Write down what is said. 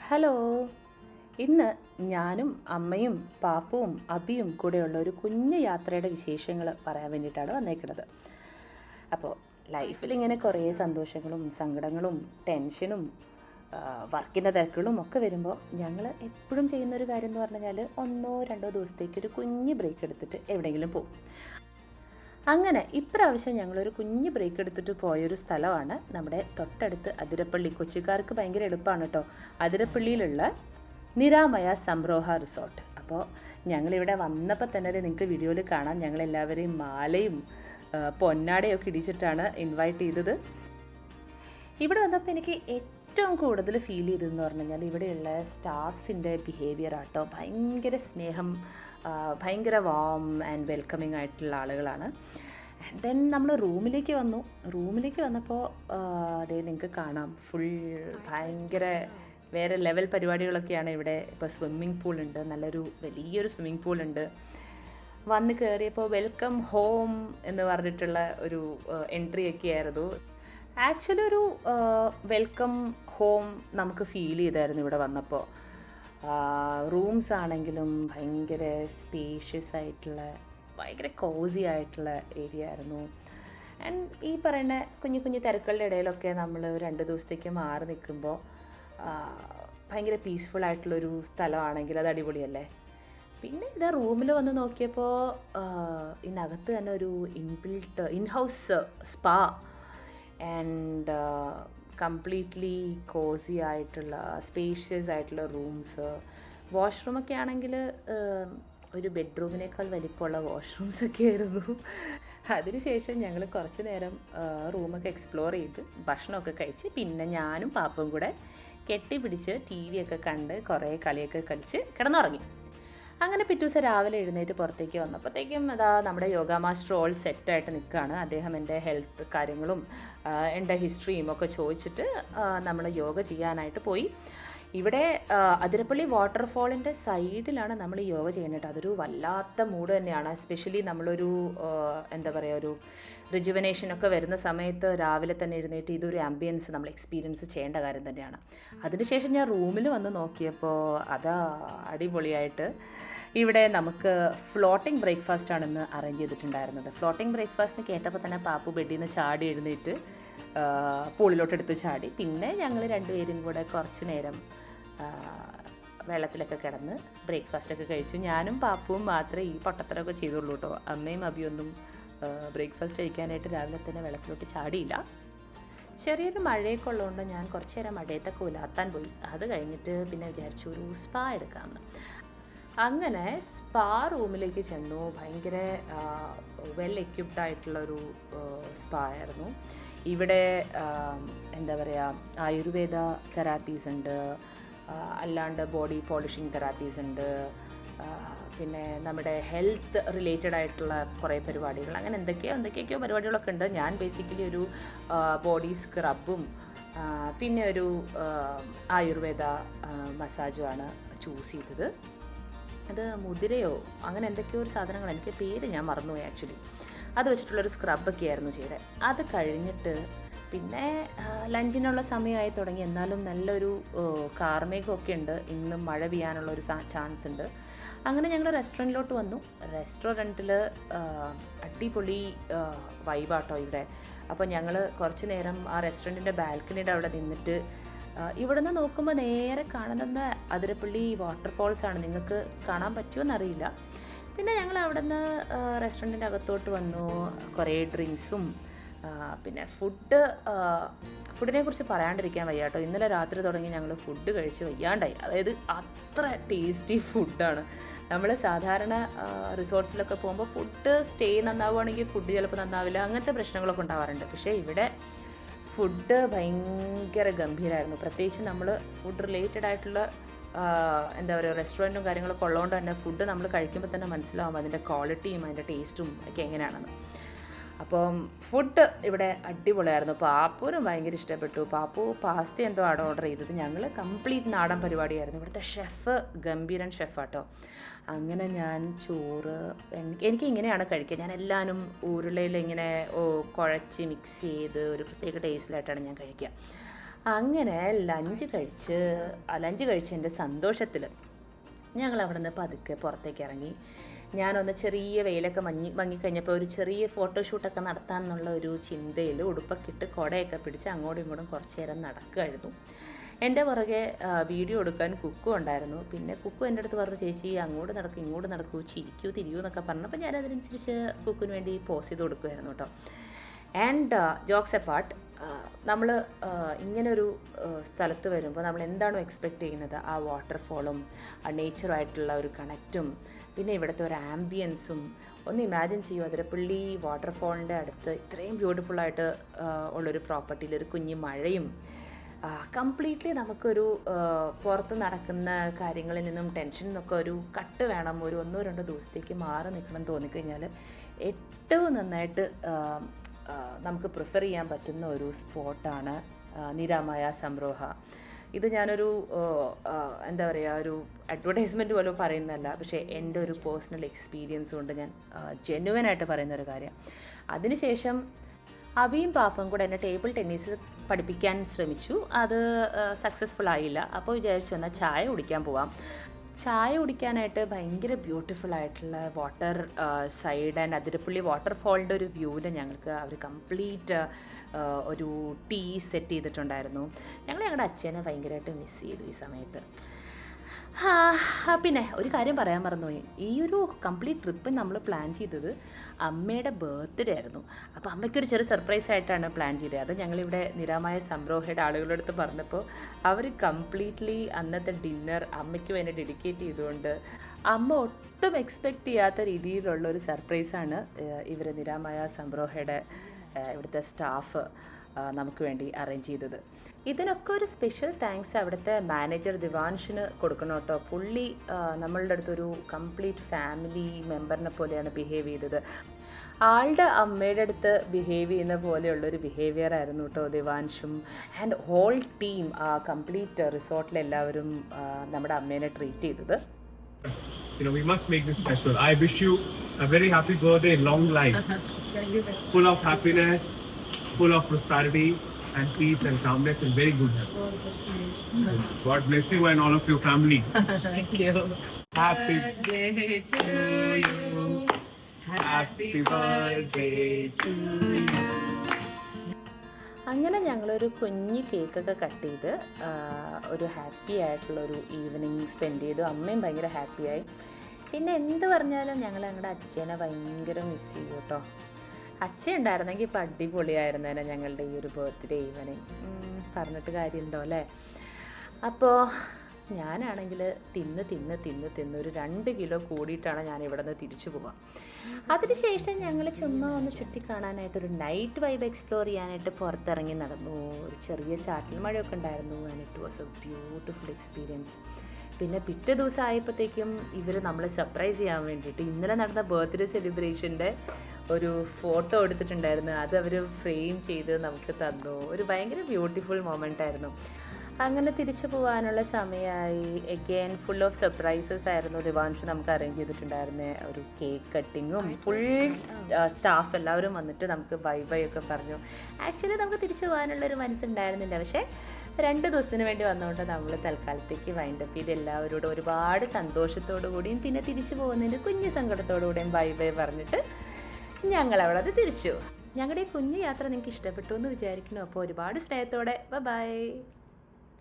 Hello. ഇന്ന് ഞാനും അമ്മയും പാപ്പുവും അബിയും കൂടെയുള്ള ഒരു കുഞ്ഞു യാത്രയുടെ വിശേഷങ്ങൾ പറയാൻ വേണ്ടിയിട്ടാണ് വന്നേക്കുന്നത്. അപ്പോൾ ലൈഫിൽ ഇങ്ങനെ കുറേ സന്തോഷങ്ങളും സങ്കടങ്ങളും ടെൻഷനും വർക്കിൻ്റെ തിരക്കുകളും ഒക്കെ വരുമ്പോൾ ഞങ്ങൾ എപ്പോഴും ചെയ്യുന്നൊരു കാര്യം എന്ന് പറഞ്ഞു കഴിഞ്ഞാൽ 1-2 ദിവസത്തേക്ക് ഒരു കുഞ്ഞ് ബ്രേക്ക് എടുത്തിട്ട് എവിടെയെങ്കിലും പോകും. അങ്ങനെ ഇപ്രാവശ്യം ഞങ്ങളൊരു കുഞ്ഞ് ബ്രേക്ക് എടുത്തിട്ട് പോയൊരു സ്ഥലമാണ് നമ്മുടെ തൊട്ടടുത്ത് അതിരപ്പള്ളി. കൊച്ചിക്കാർക്ക് ഭയങ്കര എളുപ്പമാണ് കേട്ടോ. അതിരപ്പള്ളിയിലുള്ള നിരാമയ സംരോഹ റിസോർട്ട്. അപ്പോൾ ഞങ്ങളിവിടെ വന്നപ്പോൾ തന്നെ നിങ്ങൾക്ക് വീഡിയോയിൽ കാണാം, ഞങ്ങളെല്ലാവരെയും മാലയും പൊന്നാടയൊക്കെ ഇടിച്ചിട്ടാണ് ഇൻവൈറ്റ് ചെയ്തത്. ഇവിടെ വന്നപ്പോൾ എനിക്ക് ഏറ്റവും കൂടുതൽ ഫീൽ ചെയ്തതെന്ന് പറഞ്ഞു കഴിഞ്ഞാൽ ഇവിടെയുള്ള സ്റ്റാഫ്സിൻ്റെ ബിഹേവിയർ ആട്ടോ. ഭയങ്കര സ്നേഹം, ഭയങ്കര വാം ആൻഡ് വെൽക്കമിങ് ആയിട്ടുള്ള ആളുകളാണ്. ആൻഡ് ദെൻ നമ്മൾ റൂമിലേക്ക് വന്നപ്പോൾ അതേ നിങ്ങൾക്ക് കാണാം, ഫുൾ ഭയങ്കര വേറെ ലെവൽ പരിപാടികളൊക്കെയാണ് ഇവിടെ. ഇപ്പോൾ സ്വിമ്മിംഗ് പൂളുണ്ട്, നല്ലൊരു വലിയൊരു സ്വിമ്മിംഗ് പൂളുണ്ട്. വന്ന് കയറിയപ്പോൾ വെൽക്കം ഹോം എന്ന് പറഞ്ഞിട്ടുള്ള ഒരു എൻട്രി ഒക്കെ ആയിരുന്നു. ആക്ച്വലി ഒരു വെൽക്കം ഹോം നമുക്ക് ഫീൽ ചെയ്തായിരുന്നു ഇവിടെ വന്നപ്പോൾ. റൂംസ് ആണെങ്കിലും ഭയങ്കര സ്പേഷ്യസ് ആയിട്ടുള്ള ഭയങ്കര കോസി ആയിട്ടുള്ള ഏരിയ ആയിരുന്നു. ആൻഡ് ഈ പറയുന്ന കുഞ്ഞു കുഞ്ഞു തിരക്കുകളുടെ ഇടയിലൊക്കെ നമ്മൾ 2 ദിവസത്തേക്ക് മാറി നിൽക്കുമ്പോൾ ഭയങ്കര പീസ്ഫുൾ ആയിട്ടുള്ളൊരു സ്ഥലമാണെങ്കിൽ അത് അടിപൊളിയല്ലേ. പിന്നെ ഇതാ റൂമിൽ വന്ന് നോക്കിയപ്പോൾ ഇതിനകത്ത് തന്നെ ഒരു in house spa and completely cozy ആയിട്ടുള്ള സ്പേഷ്യസ് ആയിട്ടുള്ള റൂംസ്. വാഷ്റൂമൊക്കെ ആണെങ്കിൽ ഒരു ബെഡ്റൂമിനേക്കാൾ വലിപ്പമുള്ള വാഷ്റൂംസൊക്കെ ആയിരുന്നു. അതിനുശേഷം ഞങ്ങൾ കുറച്ച് നേരം റൂമൊക്കെ എക്സ്പ്ലോർ ചെയ്ത് ഭക്ഷണമൊക്കെ കഴിച്ച് പിന്നെ ഞാനും പാപ്പും കൂടെ കെട്ടിപ്പിടിച്ച് TV ഒക്കെ കണ്ട് കുറേ കളിയൊക്കെ കളിച്ച് കിടന്നുറങ്ങി. അങ്ങനെ പിറ്റേ ദിവസം രാവിലെ എഴുന്നേറ്റ് പുറത്തേക്ക് വന്നപ്പോഴത്തേക്കും അതാ നമ്മുടെ യോഗ മാസ്റ്റർ ഓൾ സെറ്റായിട്ട് നിൽക്കുകയാണ്. അദ്ദേഹം എൻ്റെ ഹെൽത്ത് കാര്യങ്ങളും എൻ്റെ ഹിസ്റ്ററിയും ഒക്കെ ചോദിച്ചിട്ട് നമ്മൾ യോഗ ചെയ്യാനായിട്ട് പോയി. ഇവിടെ അതിരപ്പള്ളി വാട്ടർഫോളിൻ്റെ സൈഡിലാണ് നമ്മൾ ഈ യോഗ ചെയ്യുന്നത്. അതൊരു വല്ലാത്ത മൂഡ് തന്നെയാണ്. എസ്പെഷ്യലി നമ്മളൊരു എന്താ പറയുക, ഒരു റിജുവനേഷനൊക്കെ വരുന്ന സമയത്ത് രാവിലെ തന്നെ എഴുന്നേറ്റ് ഇതൊരു ആംബിയൻസ് നമ്മൾ എക്സ്പീരിയൻസ് ചെയ്യേണ്ട കാര്യം തന്നെയാണ്. അതിനുശേഷം ഞാൻ റൂമിൽ വന്ന് നോക്കിയപ്പോൾ അതാ അടിപൊളിയായിട്ട് ഇവിടെ നമുക്ക് ഫ്ലോട്ടിംഗ് ബ്രേക്ക്ഫാസ്റ്റ് ആണെന്ന് അറേഞ്ച് ചെയ്തിട്ടുണ്ടായിരുന്നത്. ഫ്ലോട്ടിംഗ് ബ്രേക്ക്ഫാസ്റ്റ് കേട്ടപ്പോൾ തന്നെ പാപ്പു ബെഡിൽ നിന്ന് ചാടി എഴുന്നേറ്റ് പൂളിലോട്ടെടുത്ത് ചാടി. പിന്നെ ഞങ്ങൾ രണ്ടുപേരും കൂടെ കുറച്ച് നേരം വെള്ളത്തിലൊക്കെ കിടന്ന് ബ്രേക്ക്ഫാസ്റ്റൊക്കെ കഴിച്ചു. ഞാനും പാപ്പുവും മാത്രമേ ഈ പൊട്ടത്തരമൊക്കെ ചെയ്തുള്ളൂ കേട്ടോ. അമ്മയും അബിയൊന്നും ബ്രേക്ക്ഫാസ്റ്റ് കഴിക്കാനായിട്ട് രാവിലെ തന്നെ വെള്ളത്തിലോട്ട് ചാടിയില്ല. ചെറിയൊരു മഴയൊക്കെ ഉള്ളതുകൊണ്ട് ഞാൻ കുറച്ച് നേരം മഴയത്തൊക്കെ ഉലാത്താൻ പോയി. അത് കഴിഞ്ഞിട്ട് പിന്നെ വിചാരിച്ചു ഒരു സ്പാ എടുക്കാമെന്ന്. അങ്ങനെ സ്പാ റൂമിലേക്ക് ചെന്നു. ഭയങ്കര വെൽ എക്യുപ്ഡ് ആയിട്ടുള്ളൊരു സ്പാ ആയിരുന്നു. ഇവിടെ എന്താ പറയുക, ആയുർവേദ തെറാപ്പീസ് ഉണ്ട്, അല്ലാണ്ട് ബോഡി പോളിഷിങ് തെറാപ്പീസ് ഉണ്ട്, പിന്നെ നമ്മുടെ ഹെൽത്ത് റിലേറ്റഡ് ആയിട്ടുള്ള കുറേ പരിപാടികൾ, അങ്ങനെ എന്തൊക്കെയോ പരിപാടികളൊക്കെ ഉണ്ട്. ഞാൻ ബേസിക്കലി ഒരു ബോഡി സ്ക്രബും പിന്നെ ഒരു ആയുർവേദ മസാജുമാണ് ചൂസ് ചെയ്തത്. അത് മുതിരയോ അങ്ങനെ എന്തൊക്കെയോ ഒരു സാധനങ്ങൾ, എനിക്ക് പേര് ഞാൻ മറന്നുപോയി ആക്ച്വലി. അത് വെച്ചിട്ടുള്ളൊരു സ്ക്രബൊക്കെ ആയിരുന്നു ചെയ്തത്. അത് കഴിഞ്ഞിട്ട് പിന്നെ ലഞ്ചിനുള്ള സമയമായി തുടങ്ങി. എന്നാലും നല്ലൊരു കാർമേഘമൊക്കെ ഉണ്ട്, ഇന്നും മഴ പെയ്യാനുള്ളൊരു ചാൻസ് ഉണ്ട്. അങ്ങനെ ഞങ്ങൾ റെസ്റ്റോറൻറ്റിലോട്ട് വന്നു. റെസ്റ്റോറൻറ്റിൽ അടിപൊളി വൈബാട്ടോ ഇവിടെ. അപ്പോൾ ഞങ്ങൾ കുറച്ച് നേരം ആ റെസ്റ്റോറൻറ്റിൻ്റെ ബാൽക്കണിയുടെ അവിടെ നിന്നിട്ട് ഇവിടുന്ന് നോക്കുമ്പോൾ നേരെ കാണുന്നത് അതിരപ്പള്ളി വാട്ടർഫോൾസാണ്. നിങ്ങൾക്ക് കാണാൻ പറ്റുമോയെന്നറിയില്ല. പിന്നെ ഞങ്ങൾ അവിടെ നിന്ന് റെസ്റ്റോറൻറ്റിൻ്റെ അകത്തോട്ട് വന്നു. കുറേ ഡ്രിങ്ക്സും പിന്നെ ഫുഡിനെ കുറിച്ച് പറയാണ്ടിരിക്കാൻ വയ്യ കേട്ടോ. ഇന്നലെ രാത്രി തുടങ്ങി ഞങ്ങൾ ഫുഡ് കഴിച്ച് വയ്യാണ്ടായി. അതായത് അത്ര ടേസ്റ്റി ഫുഡാണ്. നമ്മൾ സാധാരണ റിസോർട്ട്സിലൊക്കെ പോകുമ്പോൾ ഫുഡ് സ്റ്റേ നന്നാവുകയാണെങ്കിൽ ഫുഡ് ചിലപ്പോൾ നന്നാവില്ല, അങ്ങനത്തെ പ്രശ്നങ്ങളൊക്കെ ഉണ്ടാവാറുണ്ട്. പക്ഷേ ഇവിടെ ഫുഡ് ഭയങ്കര ഗംഭീരമായിരുന്നു. പ്രത്യേകിച്ച് നമ്മൾ ഫുഡ് റിലേറ്റഡ് ആയിട്ടുള്ള എന്താ പറയുക റെസ്റ്റോറൻറ്റും കാര്യങ്ങളൊക്കെ ഉള്ളതുകൊണ്ട് തന്നെ ഫുഡ് നമ്മൾ കഴിക്കുമ്പോൾ തന്നെ മനസ്സിലാവും അതിൻ്റെ ക്വാളിറ്റിയും അതിൻ്റെ ടേസ്റ്റും ഒക്കെ എങ്ങനെയാണെന്ന്. അപ്പം ഫുഡ് ഇവിടെ അടിപൊളിയായിരുന്നു. പാപ്പൂരും ഭയങ്കര ഇഷ്ടപ്പെട്ടു. പാപ്പു പാസ്ത എന്തോ ആണ് ഓർഡർ ചെയ്തത്. ഞങ്ങൾ കംപ്ലീറ്റ് നാടൻ പരിപാടിയായിരുന്നു. ഇവിടുത്തെ ഷെഫ് ഗംഭീരൻ ഷെഫാട്ടോ. അങ്ങനെ ഞാൻ ചോറ്, എനിക്ക് ഇങ്ങനെയാണ് കഴിക്കുക. ഞാൻ എല്ലാവരും ഉരുളയിൽ ഇങ്ങനെ കുഴച്ച് മിക്സ് ചെയ്ത് ഒരു പ്രത്യേക ടേസ്റ്റിലായിട്ടാണ് ഞാൻ കഴിക്കുക. അങ്ങനെ ലഞ്ച് കഴിച്ചതിൻ്റെ സന്തോഷത്തിൽ ഞങ്ങൾ അവിടെ നിന്ന് പതുക്കെ പുറത്തേക്ക് ഇറങ്ങി. ഞാനൊന്ന് ചെറിയ വെയിലൊക്കെ മങ്ങിക്കഴിഞ്ഞപ്പോൾ ഒരു ചെറിയ ഫോട്ടോഷൂട്ടൊക്കെ നടത്താമെന്നുള്ള ഒരു ചിന്തയിൽ ഉടുപ്പൊക്കെ ഇട്ട് കുടയൊക്കെ പിടിച്ച് അങ്ങോട്ടും ഇങ്ങോട്ടും കുറച്ച് നേരം നടക്കുമായിരുന്നു. എൻ്റെ പുറകെ വീഡിയോ എടുക്കാൻ കുക്കും ഉണ്ടായിരുന്നു. പിന്നെ കുക്കു എൻ്റെ അടുത്ത് പറഞ്ഞു, ചേച്ചി അങ്ങോട്ട് നടക്കും ഇങ്ങോട്ട് നടക്കൂ, ചിരിക്കൂ തിരിയൂ എന്നൊക്കെ പറഞ്ഞപ്പോൾ ഞാൻ അതിനനുസരിച്ച് കുക്കിന് വേണ്ടി പോസ് ചെയ്ത് കൊടുക്കുമായിരുന്നു കേട്ടോ. ആൻഡ് ജോക്സ് എപ്പാർട്ട്, നമ്മൾ ഇങ്ങനൊരു സ്ഥലത്ത് വരുമ്പോൾ നമ്മൾ എന്താണോ എക്സ്പെക്റ്റ് ചെയ്യുന്നത്, ആ വാട്ടർഫോളും ആ നേച്ചറുമായിട്ടുള്ള ഒരു കണക്റ്റും പിന്നെ ഇവിടുത്തെ ഒരു ആംബിയൻസും ഒന്ന് ഇമാജിൻ ചെയ്യൂ. അതിരപ്പള്ളി വാട്ടർഫോളിൻ്റെ അടുത്ത് ഇത്രയും ബ്യൂട്ടിഫുള്ളായിട്ട് ഉള്ളൊരു പ്രോപ്പർട്ടിയിൽ ഒരു കുഞ്ഞു മഴയും കംപ്ലീറ്റ്ലി നമുക്കൊരു പുറത്ത് നടക്കുന്ന കാര്യങ്ങളിൽ നിന്നും ടെൻഷനിൽ നിന്നൊക്കെ ഒരു കട്ട് വേണം, ഒരു 1-2 ദിവസത്തേക്ക് മാറി നിൽക്കണം തോന്നിക്കഴിഞ്ഞാൽ ഏറ്റവും നന്നായിട്ട് നമുക്ക് പ്രിഫർ ചെയ്യാൻ പറ്റുന്ന ഒരു സ്പോട്ടാണ് നിരാമായ സംരോഹ. ഇത് ഞാനൊരു എന്താ പറയുക, ഒരു അഡ്വർടൈസ്മെൻറ്റ് പോലും പറയുന്നതല്ല, പക്ഷേ എൻ്റെ ഒരു പേഴ്സണൽ എക്സ്പീരിയൻസ് കൊണ്ട് ഞാൻ ജെന്യുവനായിട്ട് പറയുന്നൊരു കാര്യം. അതിനുശേഷം അബിയും പാപ്പും കൂടെ എന്നെ ടേബിൾ ടെന്നീസ് പഠിപ്പിക്കാൻ ശ്രമിച്ചു. അത് സക്സസ്ഫുൾ ആയില്ല. അപ്പോൾ വിചാരിച്ചു എന്നാൽ ചായ കുടിക്കാൻ പോവാം. ചായ കുടിക്കാനായിട്ട് ഭയങ്കര ബ്യൂട്ടിഫുൾ ആയിട്ടുള്ള വാട്ടർ സൈഡ് ആൻഡ് അതിരപ്പള്ളി വാട്ടർഫോളിൻ്റെ ഒരു വ്യൂവിൽ ഞങ്ങൾക്ക് അവർ കംപ്ലീറ്റ് ഒരു ടീ സെറ്റ് ചെയ്തിട്ടുണ്ടായിരുന്നു. ഞങ്ങളുടെ അച്ഛനെ ഭയങ്കരമായിട്ട് മിസ് ചെയ്തു ഈ സമയത്ത്. പിന്നെ ഒരു കാര്യം പറയാൻ മറന്നുപോയി. ഈ ഒരു കംപ്ലീറ്റ് ട്രിപ്പ് നമ്മൾ പ്ലാൻ ചെയ്തത് അമ്മയുടെ ബർത്ത്ഡേ ആയിരുന്നു. അപ്പോൾ അമ്മയ്ക്കൊരു ചെറിയ സർപ്രൈസ് ആയിട്ടാണ് പ്ലാൻ ചെയ്തത്. അത് ഞങ്ങളിവിടെ നിരാമായ സംരോഹയുടെ ആളുകളുടെ അടുത്ത് പറഞ്ഞപ്പോൾ അവർ കംപ്ലീറ്റ്ലി അന്നത്തെ ഡിന്നർ അമ്മയ്ക്ക് വേണ്ടി ഡെഡിക്കേറ്റ് ചെയ്തുകൊണ്ട് അമ്മ ഒട്ടും എക്സ്പെക്റ്റ് ചെയ്യാത്ത രീതിയിലുള്ള ഒരു സർപ്രൈസാണ് ഇവർ നിരാമായ സംരോഹയുടെ ഇവിടുത്തെ സ്റ്റാഫ് നമുക്ക് വേണ്ടി അറേഞ്ച് ചെയ്തത്. ഇതിനൊക്കെ ഒരു സ്പെഷ്യൽ താങ്ക്സ് അവിടുത്തെ മാനേജർ ദിവാൻഷിന് കൊടുക്കണം കേട്ടോ. പുള്ളി നമ്മളുടെ അടുത്തൊരു കംപ്ലീറ്റ് ഫാമിലി മെമ്പറിനെ പോലെയാണ് ബിഹേവ് ചെയ്തത്. ആളുടെ അമ്മയുടെ അടുത്ത് ബിഹേവ് ചെയ്യുന്ന പോലെയുള്ളൊരു ബിഹേവിയർ ആയിരുന്നു കേട്ടോ ദിവാൻഷും ആൻഡ് ഹോൾ ടീം കംപ്ലീറ്റ് റിസോർട്ടിലെല്ലാവരും നമ്മുടെ അമ്മേനെ ട്രീറ്റ് ചെയ്തത്. We must make this special. I wish you a very happy birthday, long life, full of happiness, full of prosperity and peace and calmness and very good health. God bless you and all of your family. Thank you. Happy birthday to you. Happy birthday to you. അങ്ങനെ ഞങ്ങളൊരു കുഞ്ഞ് കേക്കൊക്കെ cut ചെയ്ത് ഒരു happy ആയിട്ടുള്ളൊരു evening spend ചെയ്തു. അമ്മയും ഭയങ്കര ഹാപ്പിയായി. പിന്നെ എന്ത് പറഞ്ഞാലും ഞങ്ങൾ ഞങ്ങളുടെ അച്ഛനെ ഭയങ്കര മിസ് ചെയ്യും കേട്ടോ. അച്ഛൻ ഉണ്ടായിരുന്നെങ്കിൽ ഇപ്പം അടിപൊളിയായിരുന്നേനെ ഞങ്ങളുടെ ഈ ഒരു ബർത്ത്ഡേ ഈവനിങ്. പറഞ്ഞിട്ട് കാര്യമുണ്ടോ അല്ലേ? അപ്പോൾ ഞാനാണെങ്കിൽ തിന്ന് ഒരു 2 കിലോ കൂടിയിട്ടാണ് ഞാൻ ഇവിടെ നിന്ന് തിരിച്ചു പോവുക. അതിനുശേഷം ഞങ്ങൾ ചുമ്മാ ഒന്ന് ചുറ്റിക്കാണാനായിട്ടൊരു നൈറ്റ് വൈബ് എക്സ്പ്ലോർ ചെയ്യാനായിട്ട് പുറത്തിറങ്ങി നടന്നു. ഒരു ചെറിയ ചാറ്റൽ മഴയൊക്കെ ഉണ്ടായിരുന്നു. And it was A beautiful experience. പിന്നെ പിറ്റേ ദിവസം ആയപ്പോഴത്തേക്കും ഇവർ നമ്മളെ സർപ്രൈസ് ചെയ്യാൻ വേണ്ടിയിട്ട് ഇന്നലെ നടന്ന ബർത്ത്ഡേ സെലിബ്രേഷൻ്റെ ഒരു ഫോട്ടോ എടുത്തിട്ടുണ്ടായിരുന്നു. അത് അവർ ഫ്രെയിം ചെയ്ത് നമുക്ക് തന്നു. ഒരു ഭയങ്കര ബ്യൂട്ടിഫുൾ മൊമെൻ്റ് ആയിരുന്നു. അങ്ങനെ തിരിച്ചു പോകാനുള്ള സമയമായി. എഗെയിൻ ഫുൾ ഓഫ് സർപ്രൈസസ് ആയിരുന്നു ദിവാൻഷു നമുക്ക് അറേഞ്ച് ചെയ്തിട്ടുണ്ടായിരുന്നത്. ഒരു കേക്ക് കട്ടിങ്ങും ഫുൾ സ്റ്റാഫ് എല്ലാവരും വന്നിട്ട് നമുക്ക് ബൈ ഒക്കെ പറഞ്ഞു. ആക്ച്വലി നമുക്ക് തിരിച്ചു പോകാനുള്ളൊരു മനസ്സുണ്ടായിരുന്നില്ല, പക്ഷേ 2 ദിവസത്തിന് വേണ്ടി വന്നുകൊണ്ട് നമ്മൾ തൽക്കാലത്തേക്ക് വൈൻഡപ്പ് ചെയ്ത് എല്ലാവരോടും ഒരുപാട് സന്തോഷത്തോടു കൂടിയും പിന്നെ തിരിച്ചു പോകുന്നതിൻ്റെ കുഞ്ഞു സങ്കടത്തോടു കൂടിയും ബൈ പറഞ്ഞിട്ട് ഞങ്ങളവിടെ അത് തിരിച്ചു. ഞങ്ങളുടെ ഈ കുഞ്ഞു യാത്ര നിങ്ങൾക്ക് ഇഷ്ടപ്പെട്ടു എന്ന് വിചാരിക്കുന്നു. അപ്പോൾ ഒരുപാട് സ്നേഹത്തോടെ ബൈ.